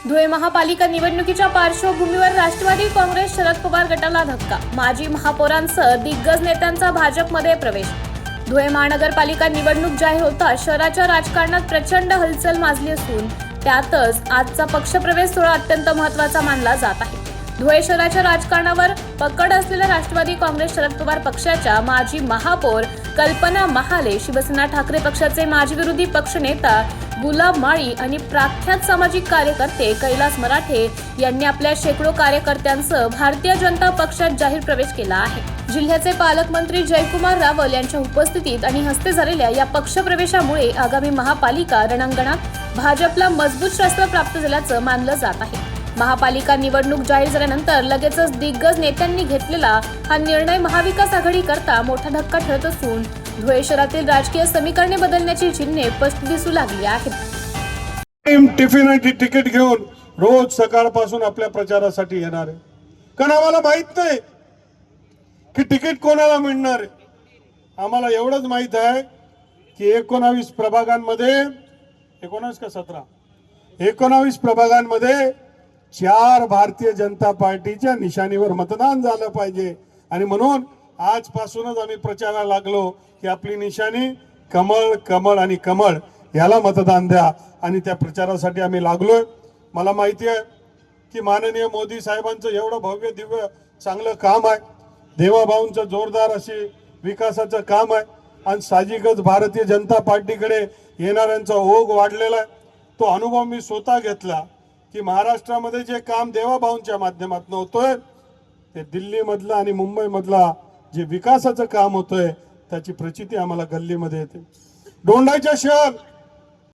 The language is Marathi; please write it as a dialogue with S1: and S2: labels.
S1: धुळे महापालिका निवडणुकीच्या पार्श्वभूमीवर राष्ट्रवादी काँग्रेस शरद पवार गटाला धक्का. माजी महापौरांसह दिग्गज नेत्यांचा भाजपमध्ये प्रवेश. धुळे महानगरपालिका निवडणूक जाहीर होताच शहराच्या राजकारणात प्रचंड हलचल माजली असून त्यातच आजचा पक्षप्रवेश सोहळा अत्यंत महत्त्वाचा मानला जात आहे. धुळे शहराच्या राजकारणावर पकड असलेल्या राष्ट्रवादी काँग्रेस शरद पवार पक्षाच्या माजी महापौर कल्पना महाले, शिवसेना ठाकरे पक्षाचे माजी विरोधी पक्षनेता गुलाब माळी आणि प्रख्यात सामाजिक कार्यकर्ते कैलास मराठे यांनी आपल्या शेकडो कार्यकर्त्यांसह भारतीय जनता पक्षात जाहीर प्रवेश केला आहे. जिल्ह्याचे पालकमंत्री जयकुमार रावल यांच्या उपस्थितीत आणि हस्ते झालेल्या या पक्षप्रवेशामुळे आगामी महापालिका रणांगणात भाजपला मजबूत शस्त्र प्राप्त झाल्याचं मानलं जात आहे. महापालिका निवडणूक जाहीर झाल्यानंतर लगेचच दिग्गज नेत्यांनी घेतलेला हा निर्णय महाविकास आघाडी करता मोठा धक्का ठरत असून धुळे शहरातील राजकीय समीकरणे बदलण्याची चिन्हे स्पष्ट दिसू लागली आहेत.
S2: टिफिन आणि तिकीट घेऊन रोज सकाळपासून आपल्या प्रचारासाठी येणार आहे, कारण आम्हाला माहित नाही की तिकीट कोणाला मिळणार आहे. आम्हाला एवढंच माहित आहे की 19 प्रभागांमध्ये 19 का 17 19 प्रभागांमध्ये 4 भारतीय जनता पार्टीच्या निशाणीवर मतदान झालं पाहिजे आणि म्हणून आजपासूनच आम्ही प्रचाराला लागलो की आपली निशाणी कमळ, कमळ आणि कमळ याला मतदान द्या आणि त्या प्रचारासाठी आम्ही लागलोय. मला माहिती आहे की माननीय मोदी साहेबांचं एवढं भव्य दिव्य चांगलं काम आहे, देवाभाऊंचं जोरदार अशी विकासाचं काम आहे आणि साहजिकच भारतीय जनता पार्टीकडे येणाऱ्यांचा ओघ वाढलेला आहे. तो अनुभव मी स्वतः घेतला की महाराष्ट्रामध्ये जे काम देवाभाऊंच्या माध्यमातून होतोय ते दिल्लीमधलं आणि मुंबईमधला जे विकासाचं काम होतंय त्याची प्रचिती आम्हाला गल्लीमध्ये येते. दोंडाईच्या शहर